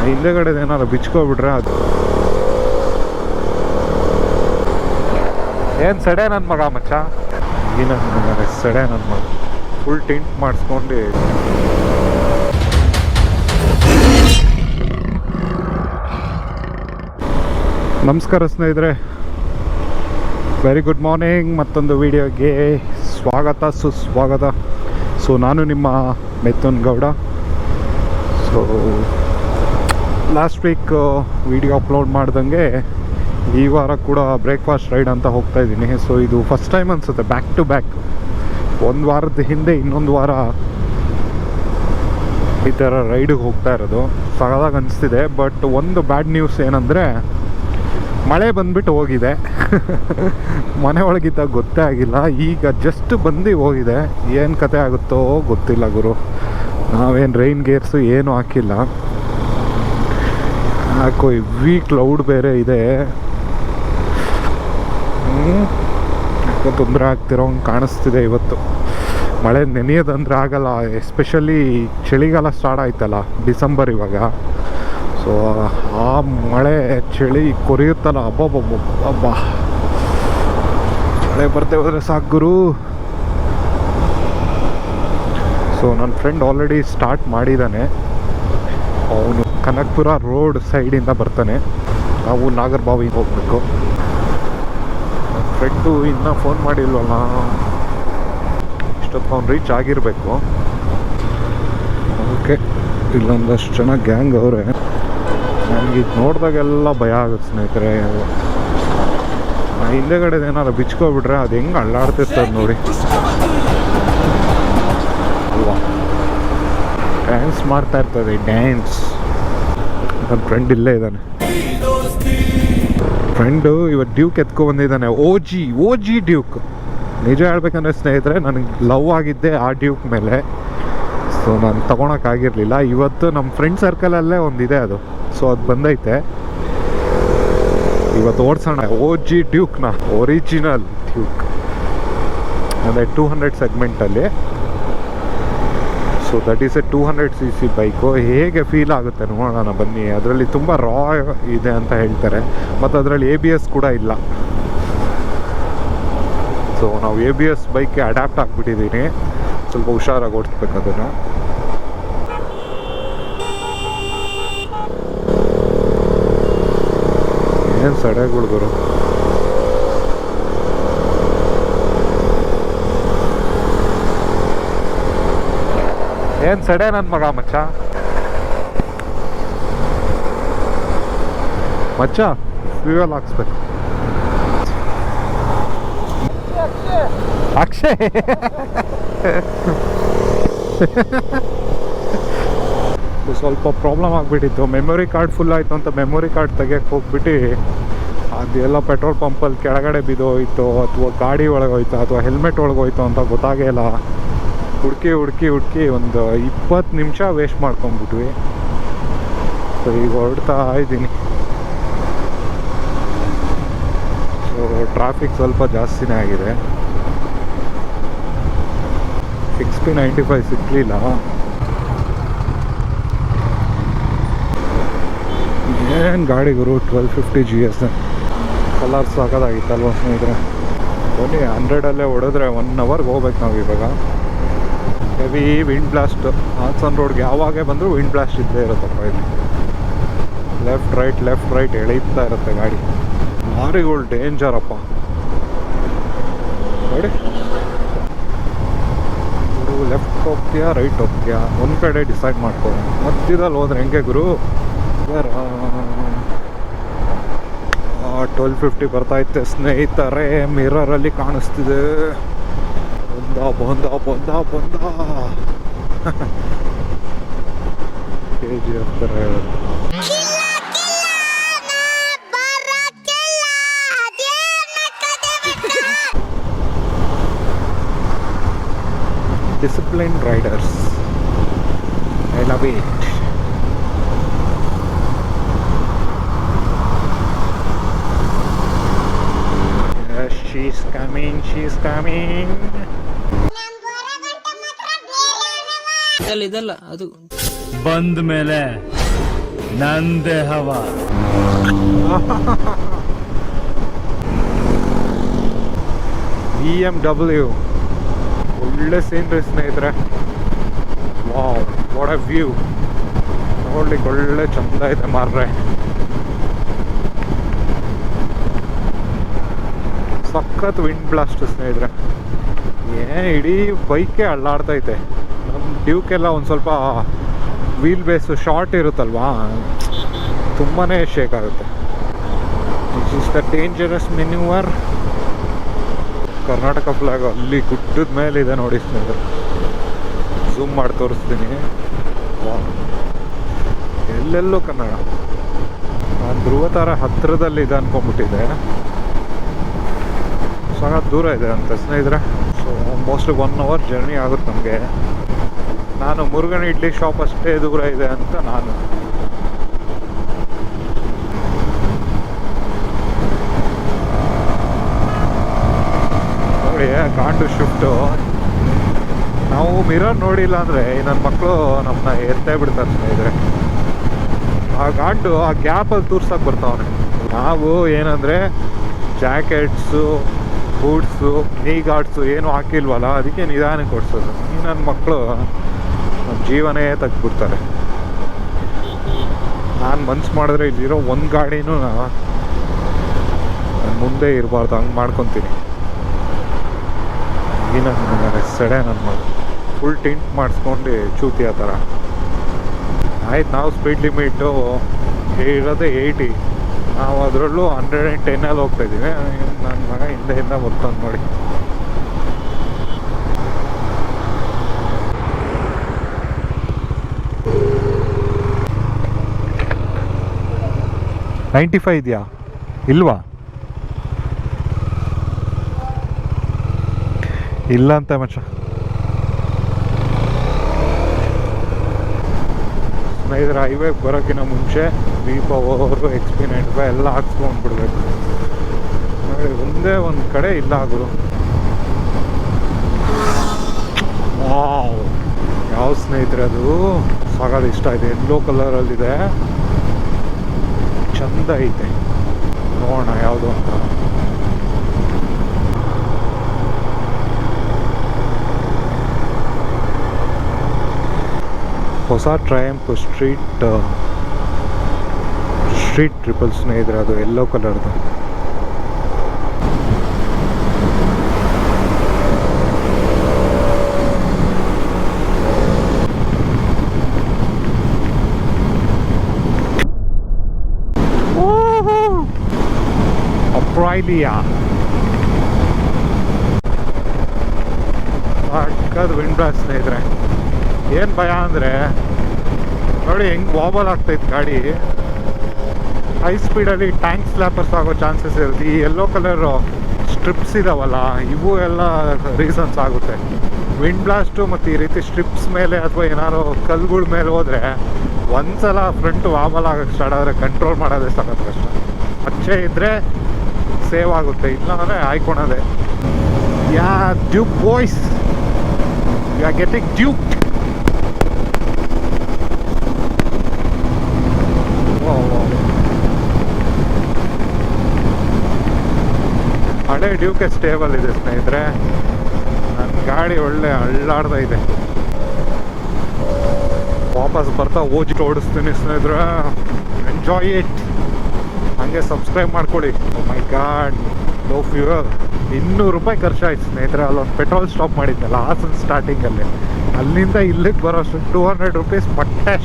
ಹಿಂದೆಗಡೆ ಏನಾರು ಬಿಚ್ಕೊಬಿಟ್ರೆ ಅದು ಏನು ಸಡೆ ನನ್ನ ಮಗ ಮಚ್ಚ ಈ ನನ್ನ ಮಗ ಸಡೆ ನನ್ನ ಮಗ ಫುಲ್ ಟಿಂಟ್ ಮಾಡಿಸ್ಕೊಂಡು ನಮಸ್ಕಾರ ಸ್ನೇಹಿತರೆ, ವೆರಿ ಗುಡ್ ಮಾರ್ನಿಂಗ್. ಮತ್ತೊಂದು ವಿಡಿಯೋಗೆ ಸ್ವಾಗತ ಸುಸ್ವಾಗತ. ಸೊ ನಾನು ನಿಮ್ಮ Mithun Gowda. So last week video upload ಮಾಡ್ದಂಗೆ ಈ ವಾರ ಕೂಡ ಬ್ರೇಕ್ಫಾಸ್ಟ್ ರೈಡ್ ಅಂತ ಹೋಗ್ತಾ ಇದ್ದೀನಿ. ಸೊ ಇದು ಫಸ್ಟ್ ಟೈಮ್ ಅನಿಸುತ್ತೆ ಬ್ಯಾಕ್ ಟು ಬ್ಯಾಕ್. ಒಂದು ವಾರದ ಹಿಂದೆ ಇನ್ನೊಂದು ವಾರ ಈ ಥರ ರೈಡಿಗೆ ಹೋಗ್ತಾ ಇರೋದು ಸಗದಾಗಿ ಅನಿಸ್ತಿದೆ. ಬಟ್ ಒಂದು ಬ್ಯಾಡ್ ನ್ಯೂಸ್ ಏನಂದರೆ ಮಳೆ ಬಂದುಬಿಟ್ಟು ಹೋಗಿದೆ. ಮನೆ ಒಳಗಿದ್ದಾಗ ಗೊತ್ತೇ ಆಗಿಲ್ಲ, ಈಗ ಜಸ್ಟ್ ಬಂದು ಹೋಗಿದೆ. ಏನು ಕತೆ ಆಗುತ್ತೋ ಗೊತ್ತಿಲ್ಲ ಗುರು. ನಾವೇನು ರೈನ್ ಗೇರ್ಸು ಏನೂ ಹಾಕಿಲ್ಲ. ಯಾಕೋ ಹೆವಿ ಕ್ಲೌಡ್ ಬೇರೆ ಇದೆ. ಯಾಕೋ ತೊಂದರೆ ಆಗ್ತಿರೋ ಹಂಗೆ ಕಾಣಿಸ್ತಿದೆ ಇವತ್ತು. ಮಳೆ ನೆನೆಯೋದಂದ್ರೆ ಆಗಲ್ಲ, ಎಸ್ಪೆಷಲಿ ಚಳಿಗಾಲ ಸ್ಟಾರ್ಟ್ ಆಯ್ತಲ್ಲ ಡಿಸೆಂಬರ್ ಇವಾಗ. ಸೊ ಆ ಮಳೆ ಚಳಿ ಕೊರಿಯುತ್ತಲ್ಲ, ಹಬ್ಬ ಮಳೆ ಬರ್ದೇ ಹೋದರೆ ಸಾಕು ಗುರು. ಸೊ ನನ್ನ ಫ್ರೆಂಡ್ ಆಲ್ರೆಡಿ ಸ್ಟಾರ್ಟ್ ಮಾಡಿದ್ದಾನೆ. ಅವನು ಕನಕಪುರ ರೋಡ್ ಸೈಡಿಂದ ಬರ್ತಾನೆ. ನಾವು ನಾಗರಬಾವಿಗೆ ಹೋಗ್ಬೇಕು. ನನ್ನ ಫ್ರೆಂಡು ಇನ್ನೂ ಫೋನ್ ಮಾಡಿಲ್ವಲ್ಲ, ಇಷ್ಟೊತ್ತು ಅವ್ನು ರೀಚ್ ಆಗಿರಬೇಕು. ಓಕೆ, ಇಲ್ಲೊಂದಷ್ಟು ಜನ ಗ್ಯಾಂಗ್ ಅವರೇ. ನನಗೆ ಇದು ನೋಡಿದಾಗೆಲ್ಲ ಭಯ ಆಗುತ್ತೆ ಸ್ನೇಹಿತರೆ. ಹಿಂದೆಗಡೆ ಏನಾರು ಬಿಚ್ಕೊಬಿಟ್ರೆ ಅದು ಹೆಂಗೆ ಅಳ್ಳಾಡ್ತಿರ್ತದೆ ನೋಡಿ ಅಲ್ವಾ. ಡ್ಯಾನ್ಸ್ ಮಾಡ್ತಾ ಇರ್ತದೆ, ಡ್ಯಾನ್ಸ್. ನನ್ನ ಫ್ರೆಂಡ್ ಇಲ್ಲೇ ಇದ್ದಾನೆ. ಫ್ರೆಂಡು ಇವತ್ತು ಡ್ಯೂಕ್ ಎತ್ಕೊಬಂದಿದ್ದಾನೆ. ಓ ಜಿ ಡ್ಯೂಕ್. ನಿಜ ಹೇಳ್ಬೇಕಂದ್ರೆ ಸ್ನೇಹಿತರೆ, ನನಗೆ ಲವ್ ಆಗಿದ್ದೆ ಆ ಡ್ಯೂಕ್ ಮೇಲೆ. ಸೊ ನಾನು ತೊಗೊಳಕ್ಕಾಗಿರಲಿಲ್ಲ. ಇವತ್ತು ನಮ್ಮ ಫ್ರೆಂಡ್ ಸರ್ಕಲಲ್ಲೇ ಒಂದಿದೆ ಅದು. ಸೊ ಅದು ಬಂದೈತೆ, ಇವತ್ತು ಓಡಿಸೋಣ. ಓ ಜಿ ಡ್ಯೂಕ್ನ, ಒರಿಜಿನಲ್ ಡ್ಯೂಕ್ ಅಂದರೆ 200 ಸೆಗ್ಮೆಂಟಲ್ಲಿ. So that is a 200cc bike. ಹೇಗೆ ಫೀಲ್ ಆಗುತ್ತೆ ನೋಡೋಣ ಬನ್ನಿ. ಅದರಲ್ಲಿ ತುಂಬ ರಾ ಇದೆ ಅಂತ ಹೇಳ್ತಾರೆ, ಮತ್ತು ಅದರಲ್ಲಿ ABS ಕೂಡ ಇಲ್ಲ. ಸೊ ನಾವು ABS ಬೈಕ್ಗೆ ಅಡ್ಯಾಪ್ಟ್ ಆಗಿಬಿಟ್ಟಿದ್ದೀನಿ. ಸ್ವಲ್ಪ ಹುಷಾರಾಗಿ ಓಡಿಸ್ಬೇಕು ಅದನ್ನು. ಏನು ಸಡೆಗಳು ಗುರು. ಏನು ಸಡೆ ನನ್ನ ಮಗ ಮಚ್ಚ ಫ್ಯೂಯಲ್ ಹಾಕ್ಸ್ಬೇಕು. ಅಕ್ಷಯ್ ಸ್ವಲ್ಪ ಪ್ರಾಬ್ಲಮ್ ಆಗಿಬಿಟ್ಟಿತ್ತು. ಮೆಮೊರಿ ಕಾರ್ಡ್ ಫುಲ್ ಆಯಿತು ಅಂತ ಮೆಮೊರಿ ಕಾರ್ಡ್ ತೆಗಿಯಕ್ಕೆ ಹೋಗ್ಬಿಟ್ಟು ಅದೆಲ್ಲ ಪೆಟ್ರೋಲ್ ಪಂಪಲ್ಲಿ ಕೆಳಗಡೆ ಬಿದ್ದೋಯ್ತು, ಅಥವಾ ಗಾಡಿ ಒಳಗೋಯ್ತು, ಅಥವಾ ಹೆಲ್ಮೆಟ್ ಒಳಗೋಯ್ತು ಅಂತ ಗೊತ್ತಾಗೇ ಇಲ್ಲ. ಹುಡುಕಿ ಒಂದು 20 ನಿಮಿಷ ವೇಸ್ಟ್ ಮಾಡ್ಕೊಂಡ್ಬಿಟ್ವಿ. ಸೊ ಈಗ ಹೊರಡ್ತಾ ಇದ್ದೀನಿ. ಸೊ ಟ್ರಾಫಿಕ್ ಸ್ವಲ್ಪ ಜಾಸ್ತಿನೇ ಆಗಿದೆ. XP95 ಸಿಕ್ಕಲಿಲ್ಲ. ಏನು ಗಾಡಿ ಗುರು, 1250 GS. ಕಲರ್ ಸಾಕೋದಾಗಿತ್ತಲ್ವ ಸ್ನೇಹಿತರೆ. ಬನ್ನಿ 100ಅಲ್ಲೇ ಹೊಡೆದ್ರೆ 1 ಅವರ್ಗೆ ಹೋಗ್ಬೇಕು ನಾವು ಇವಾಗ. Heavy wind blast. ಹಾಸನ್ ರೋಡ್ಗೆ ಯಾವಾಗೇ ಬಂದರೂ ವಿಂಡ್ ಬ್ಲಾಸ್ಟ್ ಇದ್ದೇ ಇರುತ್ತಪ್ಪ ಇಲ್ಲಿ. ಲೆಫ್ಟ್ ರೈಟ್ ಎಳೀತಾ ಇರುತ್ತೆ ಗಾಡಿ. ಲಾರಿಗಳು ಡೇಂಜರಪ್ಪ ನೋಡಿ. ಲೆಫ್ಟ್ ಹೋಗ್ತೀಯಾ ರೈಟ್ ಹೋಗ್ತೀಯಾ, ಒಂದು ಕಡೆ ಡಿಸೈಡ್ ಮಾಡ್ಕೊ. ಮಧ್ಯದಲ್ಲಿ ಹೋದ್ರೆ ಹೆಂಗೆ ಗುರು. 1250 ಬರ್ತಾಯಿತ್ತೆ ಸ್ನೇಹಿತರೆ. ಮಿರರಲ್ಲಿ ಕಾಣಿಸ್ತಿದೆ. ಬಂದ KGF ಥರ ಹೇಳೋದು. Disciplined riders, I love it. Yes, she's coming. ಇದಲ್ಲ ಅದು ಬಂದ ಮೇಲೆ ನಂದೇ ಹವಾ. BMW ಒಳ್ಳೆ ಸೀನ್ರಿ ಸ್ನೇಹಿತರೆ. Wow, what a view. ನೋಡ್ಲಿಕ್ಕೆ ಒಳ್ಳೆ ಚಂದ ಇದೆ ಮಾರ್ರೆ. ಸಖತ್ ವಿಂಡ್ ಬ್ಲಾಸ್ಟ್ ಸ್ನೇಹಿತರೆ. ಇಡೀ ಬೈಕೇ ಅಳ್ಳಾಡ್ತೈತೆ. ನಮ್ಮ ಡ್ಯೂಕೆಲ್ಲ ಒಂದು ಸ್ವಲ್ಪ ವೀಲ್ ಬೇಸು ಶಾರ್ಟ್ ಇರುತ್ತಲ್ವಾ, ತುಂಬಾ ಶೇಕ್ ಆಗುತ್ತೆ. This is the dangerous ಮೆನ್ಯೂವರ್. Karnataka flag ಅಲ್ಲಿ ಗುಡ್ಡದ ಮೇಲೆ ಇದೆ ನೋಡಿ ಸ್ನೇಹಿತರೆ. ಝೂಮ್ ಮಾಡಿ ತೋರಿಸ್ತೀನಿ. ಎಲ್ಲೆಲ್ಲೂ ಕನ್ನಡ. ನಾನು ಧ್ರುವ ತಾರ ಹತ್ತಿರದಲ್ಲಿ ಇದೆ ಅನ್ಕೊಂಡ್ಬಿಟ್ಟಿದ್ದೆ. ಸಖತ್ ದೂರ ಇದೆ ಅಂತ ಸ್ನೇಹಿತರೆ. ಸೊ ಮೋಸ್ಟ್ಲಿ 1 hour ಜರ್ನಿ ಆಗುತ್ತೆ ನಮಗೆ. ನಾನು ಮುರುಗನ್ ಇಡ್ಲಿ ಶಾಪ್ ಅಷ್ಟೇ ದೂರ ಇದೆ ಅಂತ ನಾನು. ನೋಡಿ ಗಾಂಡು ಶಿಫ್ಟು. ನಾವು ಮಿರರ್ ನೋಡಿಲ್ಲ ಅಂದರೆ ನನ್ನ ಮಕ್ಕಳು ನಮ್ಮನ್ನ ಎತ್ತೇ ಬಿಡ್ತಾರೆ ಸ್ನೇಹಿತರೆ. ಆ ಗಾಂಡು ಆ ಗ್ಯಾಪಲ್ಲಿ ತೋರ್ಸಕ್ಕೆ ಬರ್ತಾವನೆ. ನಾವು ಏನಂದರೆ ಜಾಕೆಟ್ಸು, ಬೂಟ್ಸು, ನೀ ಗಾರ್ಡ್ಸು ಏನೂ ಹಾಕಿಲ್ವಲ್ಲ, ಅದಕ್ಕೆ ನಿಧಾನಕ್ಕೆ ಓಡಿಸೋದು. ಈ ನನ್ನ ಮಕ್ಕಳು ನಮ್ಮ ಜೀವನೇ ತೆಗ್ದುಬಿಡ್ತಾರೆ. ನಾನು ಮನ್ಸು ಮಾಡಿದ್ರೆ ಇಲ್ಲಿರೋ ಒಂದು ಗಾಡಿನೂ ನಾನು ಮುಂದೆ ಇರಬಾರ್ದು, ಹಂಗೆ ಮಾಡ್ಕೊತೀನಿ. ಈ ನನ್ನ ಸೆಡೆ ನನ್ನ ಮಗಳು ಫುಲ್ ಟಿಂಟ್ ಮಾಡಿಸ್ಕೊಂಡು ಚೂತಿ ಆ ಥರ. ಆಯ್ತು, ನಾವು ಸ್ಪೀಡ್ ಲಿಮಿಟು ಇರೋದೇ 80. ನಾವು ಅದರಲ್ಲೂ 110 ಹೋಗ್ತಾಯಿದ್ದೀವಿ. ನನ್ನ ಮಗ ಹಿಂದೆಯಿಂದ ಬರ್ತಾನೆ ನೋಡಿ. $95 ಇದೆಯಾ ಇಲ್ವಾ? ಇಲ್ಲ ಅಂತ ಮಚ್ಚ. ಸ್ನೇಹಿತರೆ, ಹೈವೇಗೆ ಬರೋಕ್ಕಿಂತ ಮುಂಚೆ V-Power, XP95 ಎಲ್ಲ ಹಾಕ್ಸ್ಕೊಂಡ್ಬಿಡ್ಬೇಕು ನೋಡಿ. ಒಂದೇ ಒಂದು ಕಡೆ ಇಲ್ಲ ಗುರು. ವಾವ್, ಯಾವ ಸ್ನೇಹಿತರೆ ಅದು ಸಾಗದು ಇಷ್ಟ ಆಯಿತು. ಎಲ್ಲೋ ಕಲರಲ್ಲಿದೆ, ಚಂದ ಐತೆ. ನೋಡೋಣ ಯಾವುದು ಅಂತ. ಹೊಸ ಟ್ರಯಂಫ್ ಸ್ಟ್ರೀಟ್ ಟ್ರಿಪಲ್ ಸ್ನೇಹಿತರೆ. ಅದು ಎಲ್ಲೋ ಕಲರ್ದು. ಅಪ್ರೈಲಿಯಾ ಸಾಕದು ವಿಂಡ್ ಬ್ಲಾಸ್ಟ್ ಸ್ನೇಹಿತರೆ. ಏನು ಭಯ ಅಂದರೆ ನೋಡಿ ಹೆಂಗೆ ವಾಬಲ್ ಆಗ್ತೈತೆ ಗಾಡಿ. ಹೈ ಸ್ಪೀಡಲ್ಲಿ ಟ್ಯಾಂಕ್ ಸ್ಲ್ಯಾಪರ್ಸ್ ಆಗೋ ಚಾನ್ಸಸ್ ಇರುತ್ತೆ. ಈ ಯೆಲ್ಲೋ ಕಲರು ಸ್ಟ್ರಿಪ್ಸ್ ಇದಾವಲ್ಲ, ಇವು ಎಲ್ಲ ರೀಸನ್ಸ್ ಆಗುತ್ತೆ. ವಿಂಡ್ ಬ್ಲಾಸ್ಟು ಮತ್ತು ಈ ರೀತಿ ಸ್ಟ್ರಿಪ್ಸ್ ಮೇಲೆ ಅಥವಾ ಏನಾದ್ರು ಕಲ್ಲುಗಳ ಮೇಲೆ ಹೋದರೆ ಒಂದ್ಸಲ ಫ್ರಂಟ್ ವಾಬಲ್ ಆಗೋಕ್ಕೆ ಸ್ಟಾರ್ಟ್ ಆದರೆ ಕಂಟ್ರೋಲ್ ಮಾಡೋದೇ ಸಖತ್ ಕಷ್ಟ. ಅಚ್ಚೆ ಇದ್ದರೆ ಸೇವ್ ಆಗುತ್ತೆ, ಇಲ್ಲ ಅಂದರೆ ಆಯ್ಕೊಳೋದೆ. Yeah Duke boys, you are getting Duke. ಹಳೆ ಡ್ಯೂಕೆ ಸ್ಟೇಬಲ್ ಇದೆ ಸ್ನೇಹಿತರೆ. ನನ್ನ ಗಾಡಿ ಒಳ್ಳೆ ಅಳ್ಳಾಡ್ತಾ ಇದೆ. ವಾಪಸ್ ಬರ್ತಾ ಓಡಿಸ್ತೀನಿ ಸ್ನೇಹಿತರೆ. Enjoy it. ಹಾಗೆ ಸಬ್ಸ್ಕ್ರೈಬ್ ಮಾಡ್ಕೊಳ್ಳಿ. ಮೈ ಗಾಡ್, ಲೋ ಫ್ಯೂಯಲ್. $200 ಖರ್ಚಾಯ್ತು ಸ್ನೇಹಿತರೆ. ಅಲ್ಲೊಂದು ಪೆಟ್ರೋಲ್ ಸ್ಟಾಪ್ ಮಾಡಿದ್ನಲ್ಲ ಹಾಸನ್ ಸ್ಟಾರ್ಟಿಂಗಲ್ಲಿ, ಅಲ್ಲಿಂದ ಇಲ್ಲಿಗೆ ಬರೋಷ್ಟು $200 ಪಟ್ಟೆ.